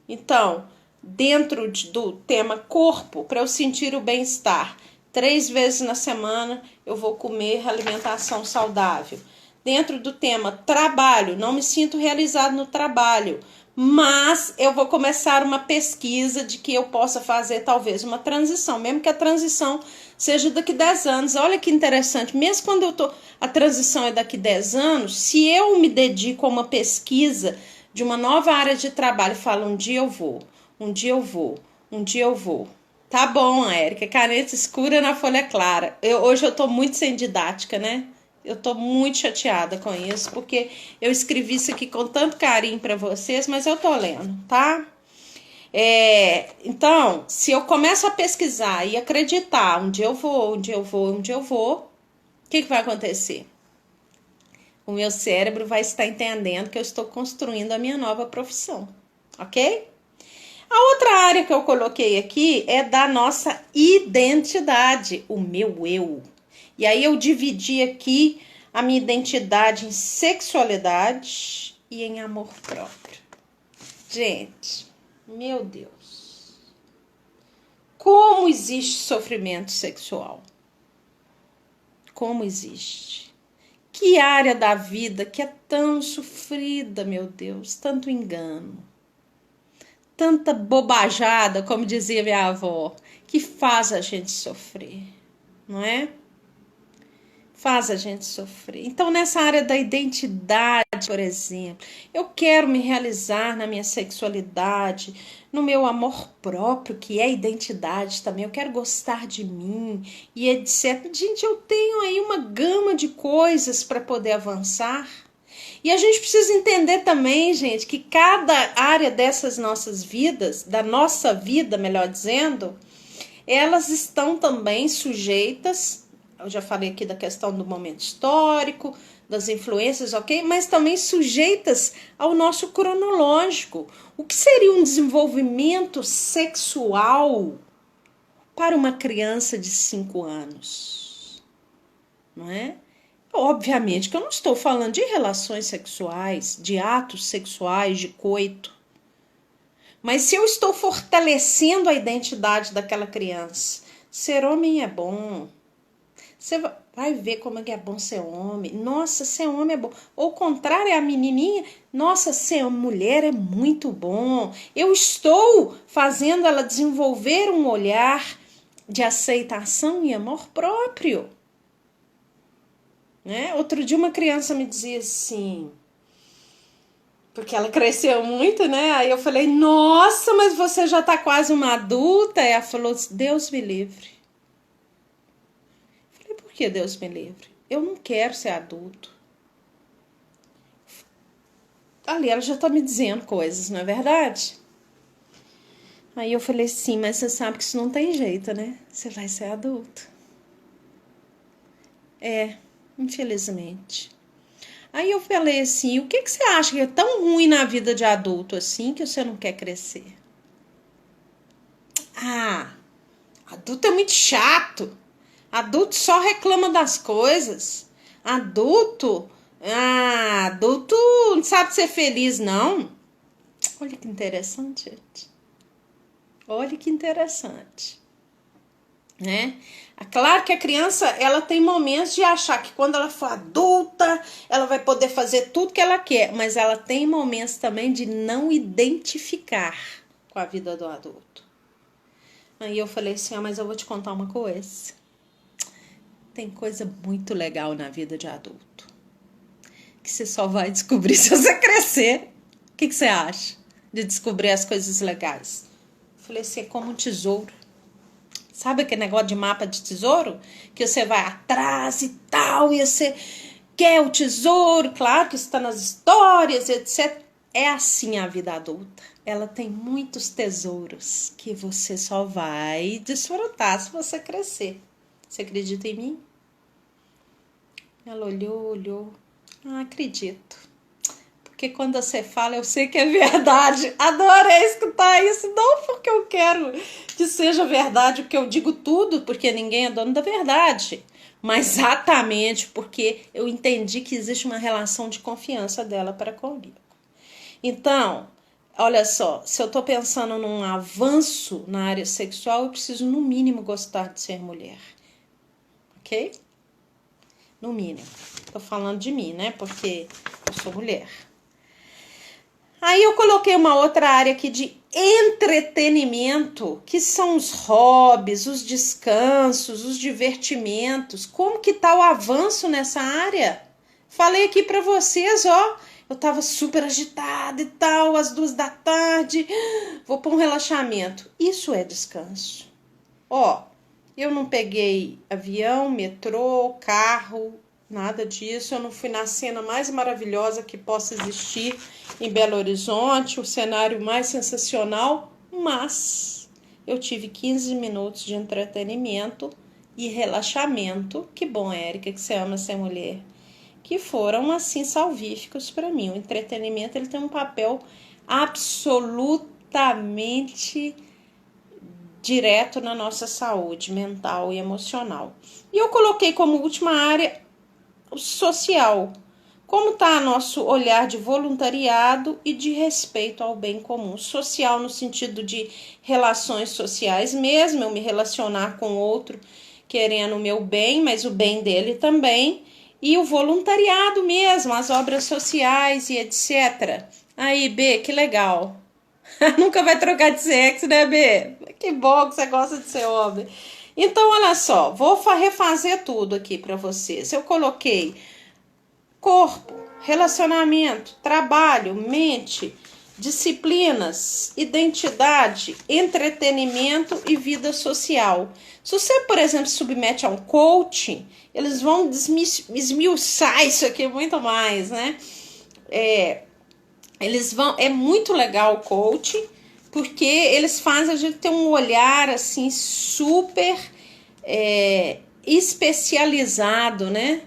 Então, dentro do tema corpo, para eu sentir o bem-estar, 3 vezes na semana eu vou comer alimentação saudável. Dentro do tema trabalho, não me sinto realizado no trabalho, mas eu vou começar uma pesquisa de que eu possa fazer talvez uma transição, mesmo que a transição seja daqui 10 anos. Olha que interessante, mesmo quando a transição é daqui 10 anos, se eu me dedico a uma pesquisa de uma nova área de trabalho, falo, um dia eu vou. Tá bom, Érica, caneta escura na folha clara. Hoje eu tô muito sem didática, né? Eu tô muito chateada com isso, porque eu escrevi isso aqui com tanto carinho para vocês, mas eu tô lendo, tá? Então, se eu começo a pesquisar e acreditar, um dia eu vou, o que vai acontecer? O meu cérebro vai estar entendendo que eu estou construindo a minha nova profissão, ok? A outra área que eu coloquei aqui é da nossa identidade, o meu eu. E aí eu dividi aqui a minha identidade em sexualidade e em amor próprio. Gente, meu Deus. Como existe sofrimento sexual? Como existe? Que área da vida que é tão sofrida, meu Deus, tanto engano. Tanta bobajada, como dizia minha avó, que faz a gente sofrer, não é? Faz a gente sofrer. Então, nessa área da identidade, por exemplo, eu quero me realizar na minha sexualidade, no meu amor próprio, que é identidade também. Eu quero gostar de mim e etc. Gente, eu tenho aí uma gama de coisas para poder avançar. E a gente precisa entender também, gente, que cada área dessas nossas vidas, da nossa vida, melhor dizendo, elas estão também sujeitas, eu já falei aqui da questão do momento histórico, das influências, ok? Mas também sujeitas ao nosso cronológico. O que seria um desenvolvimento sexual para uma criança de 5 anos? não é? Obviamente que eu não estou falando de relações sexuais, de atos sexuais, de coito. Mas se eu estou fortalecendo a identidade daquela criança, ser homem é bom. Você vai ver como é que é bom ser homem. Nossa, ser homem é bom. Ou contrário, é a menininha. Nossa, ser mulher é muito bom. Eu estou fazendo ela desenvolver um olhar de aceitação e amor próprio. Né? Outro dia uma criança me dizia assim, porque ela cresceu muito, né? Aí eu falei, nossa, mas você já tá quase uma adulta. E ela falou, Deus me livre. Eu falei, por que Deus me livre? Eu não quero ser adulto. Ali ela já tá me dizendo coisas, não é verdade? Aí eu falei, sim, mas você sabe que isso não tem jeito, né? Você vai ser adulto. É, infelizmente. Aí eu falei assim, o que você acha que é tão ruim na vida de adulto assim que você não quer crescer? Ah, adulto é muito chato. Adulto só reclama das coisas. Adulto não sabe ser feliz, não. Olha que interessante, gente. Olha que interessante. Né? É claro que a criança, ela tem momentos de achar que quando ela for adulta, ela vai poder fazer tudo que ela quer, mas ela tem momentos também de não identificar com a vida do adulto. Aí eu falei assim, mas eu vou te contar uma coisa. Tem coisa muito legal na vida de adulto, que você só vai descobrir se você crescer. O que você acha de descobrir as coisas legais? Eu falei assim, é como um tesouro. Sabe aquele negócio de mapa de tesouro? Que você vai atrás e tal, e você quer o tesouro, claro que está nas histórias, etc. É assim a vida adulta. Ela tem muitos tesouros que você só vai desfrutar se você crescer. Você acredita em mim? Ela olhou. Ah, acredito. Porque quando você fala, eu sei que é verdade. Adorei escutar isso. Não porque eu quero que seja verdade, porque eu digo tudo, porque ninguém é dono da verdade. Mas exatamente porque eu entendi que existe uma relação de confiança dela para comigo. Então, olha só, se eu estou pensando num avanço na área sexual, eu preciso, no mínimo, gostar de ser mulher. Ok? No mínimo. Tô falando de mim, né? Porque eu sou mulher. Aí eu coloquei uma outra área aqui de entretenimento, que são os hobbies, os descansos, os divertimentos. Como que tá o avanço nessa área? Falei aqui para vocês, ó. Eu tava super agitada e tal, às 2 da tarde. Vou para um relaxamento. Isso é descanso. Ó, eu não peguei avião, metrô, carro, nada disso. Eu não fui na cena mais maravilhosa que possa existir em Belo Horizonte, o cenário mais sensacional, mas eu tive 15 minutos de entretenimento e relaxamento. Que bom, Érica, que você ama ser mulher. Que foram, assim, salvíficos para mim. O entretenimento, ele tem um papel absolutamente direto na nossa saúde mental e emocional. E eu coloquei como última área o social. Como está nosso olhar de voluntariado e de respeito ao bem comum? Social no sentido de relações sociais mesmo, eu me relacionar com outro querendo o meu bem, mas o bem dele também. E o voluntariado mesmo, as obras sociais e etc. Aí, B, que legal. Nunca vai trocar de sexo, né, B? Que bom que você gosta de ser homem. Então, olha só, vou refazer tudo aqui para vocês. Eu coloquei corpo, relacionamento, trabalho, mente, disciplinas, identidade, entretenimento e vida social. Se você, por exemplo, se submete a um coaching, eles vão esmiuçar isso aqui muito mais, né? É muito legal o coaching, porque eles fazem a gente ter um olhar assim super especializado, né?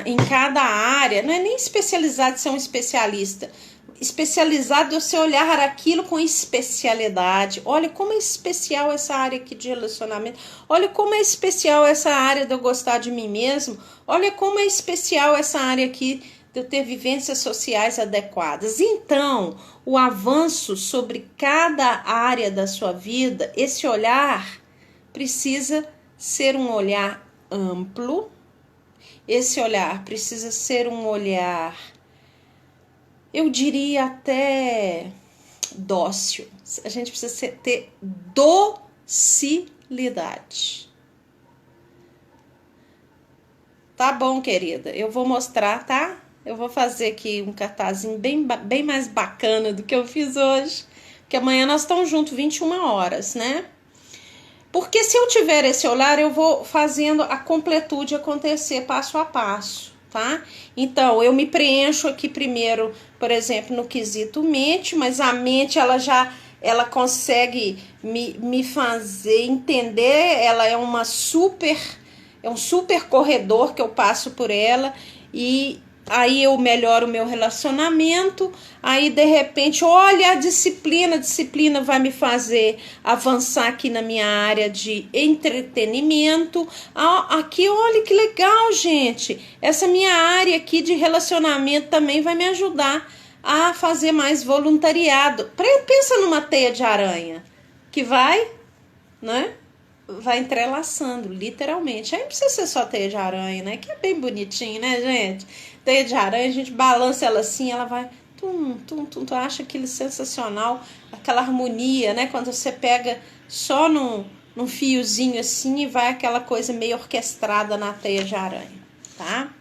Em cada área, não é nem especializado de ser um especialista, especializado é você olhar aquilo com especialidade. Olha como é especial essa área aqui de relacionamento. Olha como é especial essa área de eu gostar de mim mesmo. Olha como é especial essa área aqui de eu ter vivências sociais adequadas. Então, o avanço sobre cada área da sua vida, esse olhar precisa ser um olhar amplo. Esse olhar precisa ser um olhar, eu diria até dócil. A gente precisa ter docilidade. Tá bom, querida? Eu vou mostrar, tá? Eu vou fazer aqui um cartazinho bem mais bacana do que eu fiz hoje. Porque amanhã nós estamos juntos 21 horas, né? Porque se eu tiver esse olhar, eu vou fazendo a completude acontecer passo a passo, tá? Então, eu me preencho aqui primeiro, por exemplo, no quesito mente, mas a mente, ela consegue me fazer entender, ela é um super corredor que eu passo por ela, e aí eu melhoro o meu relacionamento, aí de repente, olha a disciplina vai me fazer avançar aqui na minha área de entretenimento. Aqui, olha que legal, gente, essa minha área aqui de relacionamento também vai me ajudar a fazer mais voluntariado. Pensa numa teia de aranha que vai, né? Vai entrelaçando, literalmente. Aí não precisa ser só teia de aranha, né? Que é bem bonitinho, né, gente? Teia de aranha, a gente balança ela assim, ela vai tu acha aquilo sensacional, aquela harmonia, né? Quando você pega só num fiozinho assim e vai aquela coisa meio orquestrada na teia de aranha, tá?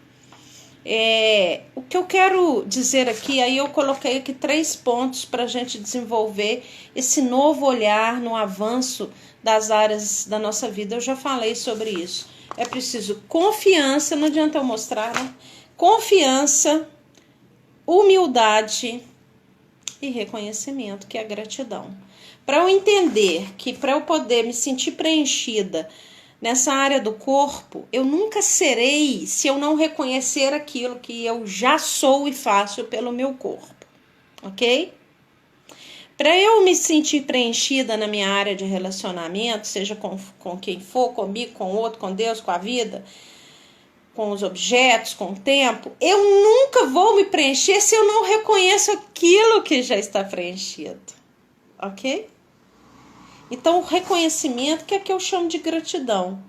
O que eu quero dizer aqui, aí eu coloquei aqui 3 pontos para a gente desenvolver esse novo olhar no avanço das áreas da nossa vida. Eu já falei sobre isso. É preciso confiança, não adianta eu mostrar, né? Confiança, humildade e reconhecimento, que é a gratidão. Para eu entender que para eu poder me sentir preenchida nessa área do corpo, eu nunca serei se eu não reconhecer aquilo que eu já sou e faço pelo meu corpo, ok? Para eu me sentir preenchida na minha área de relacionamento, seja com quem for, comigo, com o outro, com Deus, com a vida, com os objetos, com o tempo, eu nunca vou me preencher se eu não reconheço aquilo que já está preenchido, ok? Então, o reconhecimento, que é que eu chamo de gratidão.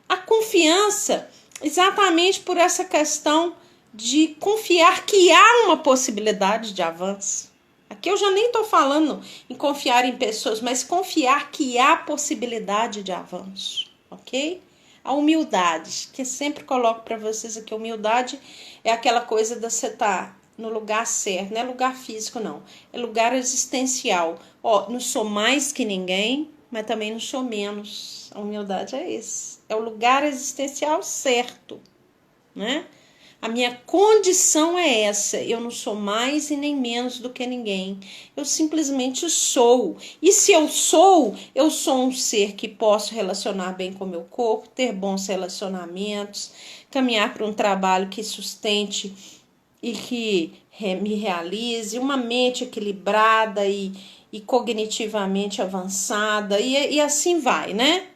A confiança, exatamente por essa questão de confiar que há uma possibilidade de avanço. Aqui eu já nem estou falando em confiar em pessoas, mas confiar que há possibilidade de avanço, ok? A humildade, que eu sempre coloco para vocês aqui, a humildade é aquela coisa de você estar no lugar certo, não é lugar físico não, é lugar existencial. Não sou mais que ninguém, mas também não sou menos. A humildade é isso, é o lugar existencial certo, né? A minha condição é essa, eu não sou mais e nem menos do que ninguém, eu simplesmente sou. E se eu sou um ser que posso relacionar bem com o meu corpo, ter bons relacionamentos, caminhar para um trabalho que sustente e que me realize, uma mente equilibrada e cognitivamente avançada, e assim vai, né?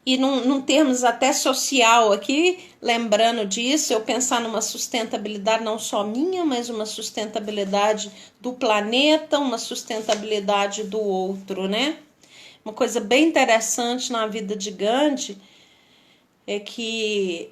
E num termos até social aqui, lembrando disso, eu pensar numa sustentabilidade não só minha, mas uma sustentabilidade do planeta, uma sustentabilidade do outro, né? Uma coisa bem interessante na vida de Gandhi é que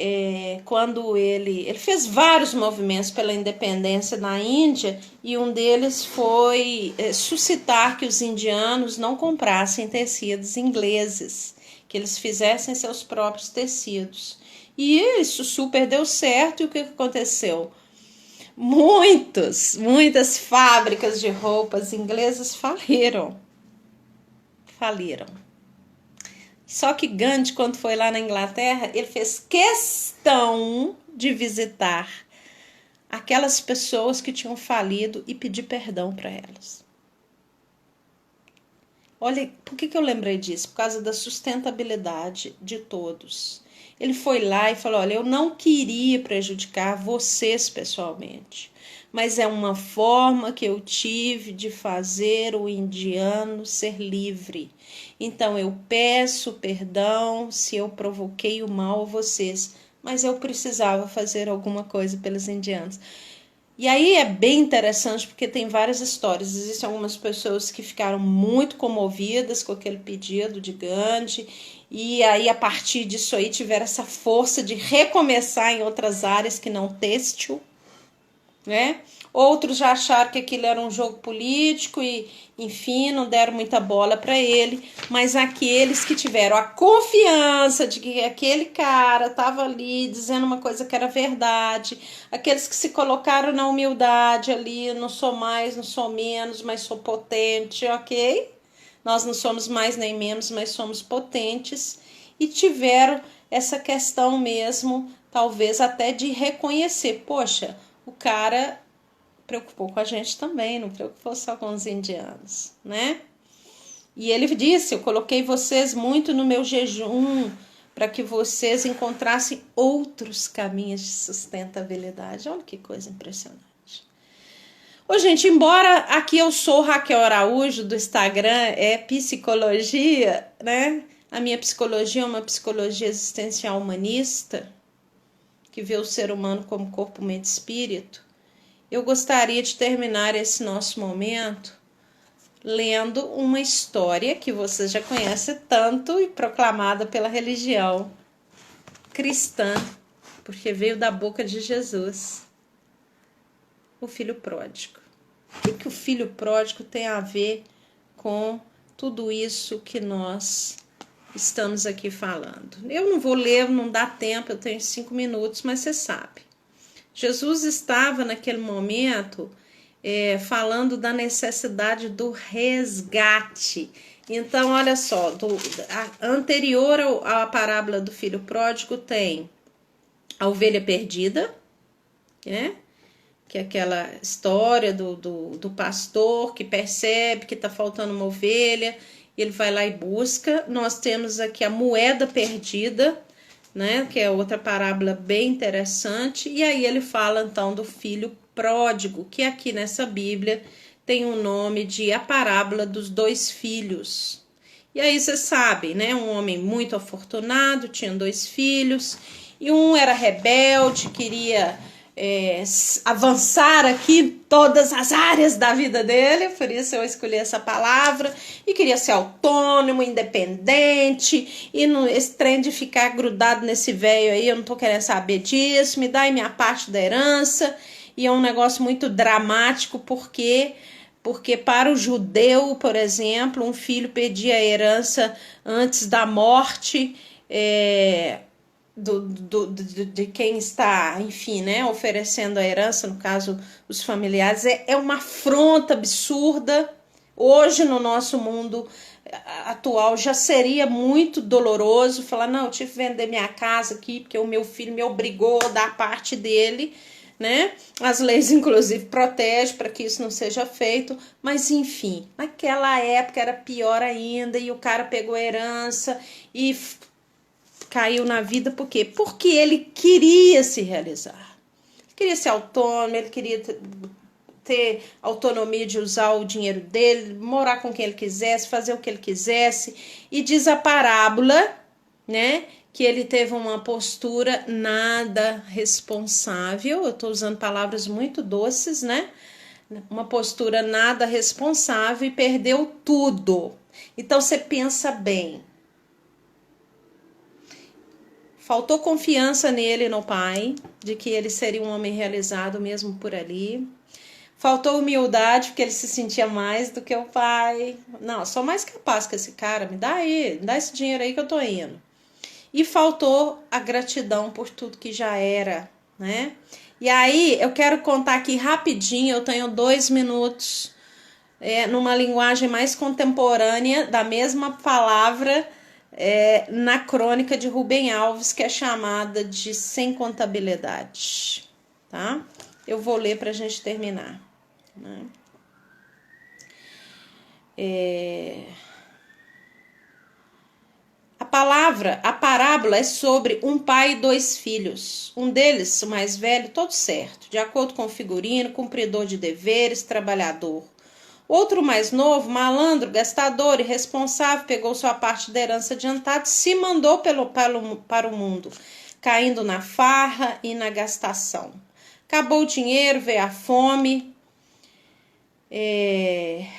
quando ele fez vários movimentos pela independência na Índia, e um deles foi suscitar que os indianos não comprassem tecidos ingleses, que eles fizessem seus próprios tecidos. E isso super deu certo, e o que aconteceu? Muitas fábricas de roupas inglesas faliram. Só que Gandhi, quando foi lá na Inglaterra, ele fez questão de visitar aquelas pessoas que tinham falido e pedir perdão para elas. Olha, por que eu lembrei disso? Por causa da sustentabilidade de todos. Ele foi lá e falou, olha, eu não queria prejudicar vocês pessoalmente, mas é uma forma que eu tive de fazer o indiano ser livre. Então eu peço perdão se eu provoquei o mal a vocês, mas eu precisava fazer alguma coisa pelos indianos. E aí é bem interessante porque tem várias histórias. Existem algumas pessoas que ficaram muito comovidas com aquele pedido de Gandhi e aí a partir disso aí tiveram essa força de recomeçar em outras áreas que não têxtil, né? Outros já acharam que aquilo era um jogo político e, enfim, não deram muita bola para ele. Mas aqueles que tiveram a confiança de que aquele cara estava ali dizendo uma coisa que era verdade, aqueles que se colocaram na humildade ali, não sou mais, não sou menos, mas sou potente, ok? Nós não somos mais nem menos, mas somos potentes. E tiveram essa questão mesmo, talvez até de reconhecer, poxa, o cara preocupou com a gente também, não preocupou só com os indianos, né? E ele disse, eu coloquei vocês muito no meu jejum para que vocês encontrassem outros caminhos de sustentabilidade. Olha que coisa impressionante. Ô, gente, embora aqui eu sou Raquel Araújo do Instagram, é psicologia, né? A minha psicologia é uma psicologia existencial humanista, que vê o ser humano como corpo, mente e espírito. Eu gostaria de terminar esse nosso momento lendo uma história que você já conhece tanto e proclamada pela religião cristã, porque veio da boca de Jesus, o filho pródigo. O que o filho pródigo tem a ver com tudo isso que nós estamos aqui falando? Eu não vou ler, não dá tempo, eu tenho 5 minutos, mas você sabe. Jesus estava naquele momento falando da necessidade do resgate. Então, olha só, anterior à parábola do filho pródigo tem a ovelha perdida, né? Que é aquela história do pastor que percebe que está faltando uma ovelha, ele vai lá e busca. Nós temos aqui a moeda perdida, né, que é outra parábola bem interessante, e aí ele fala então do filho pródigo, que aqui nessa Bíblia tem o nome de a parábola dos 2 filhos. E aí você sabe, né, um homem muito afortunado, tinha 2 filhos, e um era rebelde, queria avançar aqui em todas as áreas da vida dele, por isso eu escolhi essa palavra, e queria ser autônomo, independente, e esse trem de ficar grudado nesse velho aí, eu não tô querendo saber disso, me dá aí minha parte da herança, e é um negócio muito dramático, porque para o judeu, por exemplo, um filho pedia a herança antes da morte, de quem está, enfim, né, oferecendo a herança, no caso, os familiares, é uma afronta absurda. Hoje, no nosso mundo atual, já seria muito doloroso falar, não, eu tive que vender minha casa aqui, porque o meu filho me obrigou a dar parte dele, né? As leis, inclusive, protegem para que isso não seja feito, mas, enfim, naquela época era pior ainda, e o cara pegou a herança e caiu na vida, por quê? Porque ele queria se realizar. Ele queria ser autônomo, ele queria ter autonomia de usar o dinheiro dele, morar com quem ele quisesse, fazer o que ele quisesse. E diz a parábola, né, que ele teve uma postura nada responsável. Eu estou usando palavras muito doces, né? Uma postura nada responsável e perdeu tudo. Então você pensa bem. Faltou confiança nele, no pai, de que ele seria um homem realizado mesmo por ali. Faltou humildade, porque ele se sentia mais do que o pai. Não, sou mais capaz que esse cara, me dá aí, me dá esse dinheiro aí que eu tô indo. E faltou a gratidão por tudo que já era, né? E aí, eu quero contar aqui rapidinho, eu tenho 2 minutos, numa linguagem mais contemporânea, da mesma palavra, na crônica de Rubem Alves, que é chamada de Sem Contabilidade, tá? Eu vou ler para a gente terminar, né? A A parábola é sobre um pai e dois filhos. Um deles, o mais velho, todo certo, de acordo com o figurino, cumpridor de deveres, trabalhador. Outro mais novo, malandro, gastador, irresponsável, pegou sua parte da herança adiantada e se mandou para o mundo, caindo na farra e na gastação. Acabou o dinheiro, veio a fome,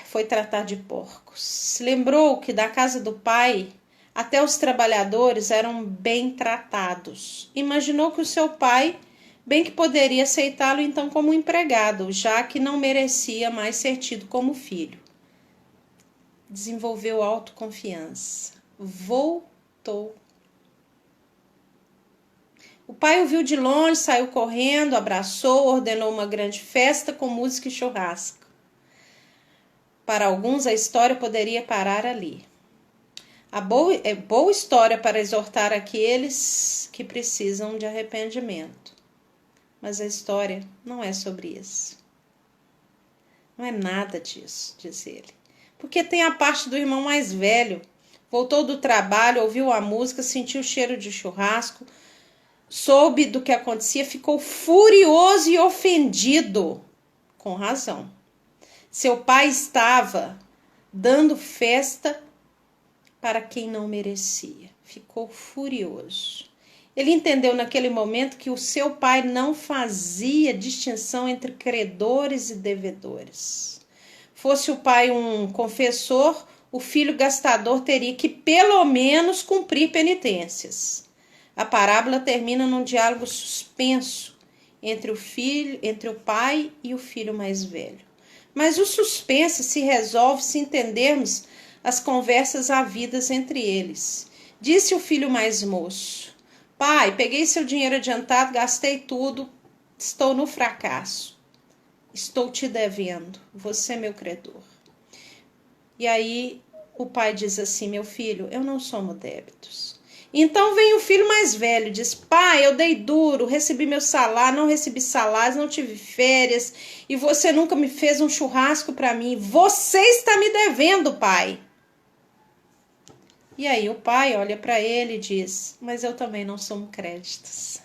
foi tratar de porcos. Se lembrou que da casa do pai até os trabalhadores eram bem tratados. Imaginou que o seu pai bem que poderia aceitá-lo então como empregado, já que não merecia mais ser tido como filho. Desenvolveu autoconfiança. Voltou. O pai o viu de longe, saiu correndo, abraçou, ordenou uma grande festa com música e churrasco. Para alguns, a história poderia parar ali. É boa história para exortar aqueles que precisam de arrependimento. Mas a história não é sobre isso. Não é nada disso, diz ele. Porque tem a parte do irmão mais velho. Voltou do trabalho, ouviu a música, sentiu o cheiro de churrasco, soube do que acontecia, ficou furioso e ofendido. Com razão. Seu pai estava dando festa para quem não merecia. Ficou furioso. Ele entendeu naquele momento que o seu pai não fazia distinção entre credores e devedores. Fosse o pai um confessor, o filho gastador teria que pelo menos cumprir penitências. A parábola termina num diálogo suspenso entre o pai e o filho mais velho. Mas o suspense se resolve se entendermos as conversas havidas entre eles. Disse o filho mais moço: pai, peguei seu dinheiro adiantado, gastei tudo, estou no fracasso. Estou te devendo, você é meu credor. E aí o pai diz assim: meu filho, eu não somo débitos. Então vem o filho mais velho, diz: pai, eu dei duro, recebi meu salário, não recebi salários, não tive férias, e você nunca me fez um churrasco para mim. Você está me devendo, pai. E aí o pai olha para ele e diz: mas eu também não somo créditos.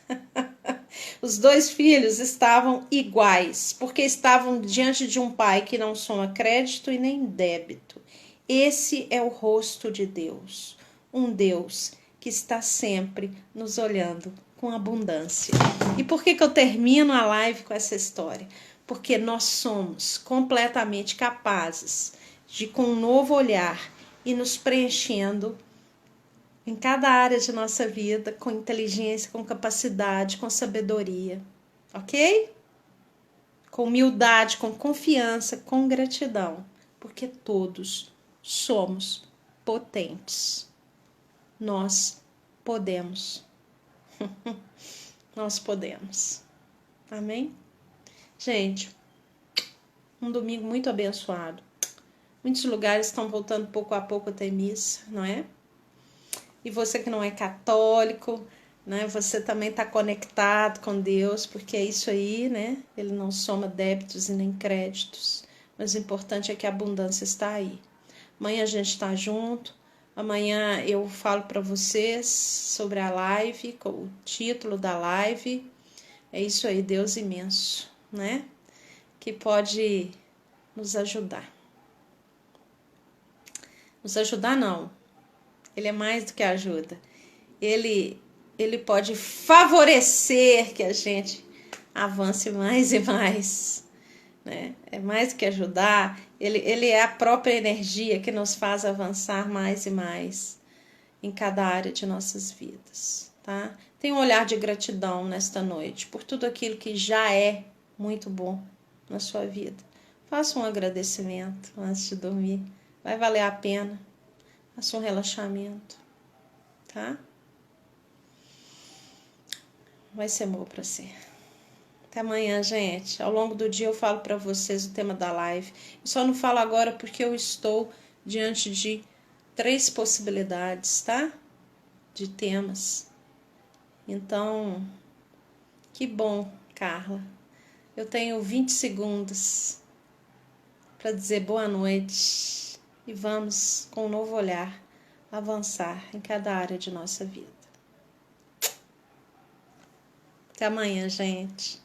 Os dois filhos estavam iguais, porque estavam diante de um pai que não soma crédito e nem débito. Esse é o rosto de Deus, um Deus que está sempre nos olhando com abundância. E por que eu termino a live com essa história? Porque nós somos completamente capazes de, com um novo olhar, ir nos preenchendo em cada área de nossa vida, com inteligência, com capacidade, com sabedoria, ok? Com humildade, com confiança, com gratidão, porque todos somos potentes. Nós podemos. Nós podemos. Amém? Gente, um domingo muito abençoado. Muitos lugares estão voltando pouco a pouco a ter missa, não é? E você que não é católico, né? Você também está conectado com Deus, porque é isso aí, né? Ele não soma débitos e nem créditos. Mas o importante é que a abundância está aí. Amanhã a gente está junto. Amanhã eu falo para vocês sobre a live, o título da live. É isso aí, Deus imenso, né? Que pode nos ajudar. Nos ajudar não. Ele é mais do que ajuda. Ele pode favorecer que a gente avance mais e mais. Né? É mais do que ajudar. Ele é a própria energia que nos faz avançar mais e mais em cada área de nossas vidas. Tá? Tenha um olhar de gratidão nesta noite por tudo aquilo que já é muito bom na sua vida. Faça um agradecimento antes de dormir. Vai valer a pena. Faça um relaxamento. Tá? Vai ser bom para você. Até amanhã, gente. Ao longo do dia eu falo para vocês o tema da live. Eu só não falo agora porque eu estou diante de 3 possibilidades, tá? De temas. Então, que bom, Carla. Eu tenho 20 segundos para dizer boa noite e vamos com um novo olhar avançar em cada área de nossa vida. Até amanhã, gente.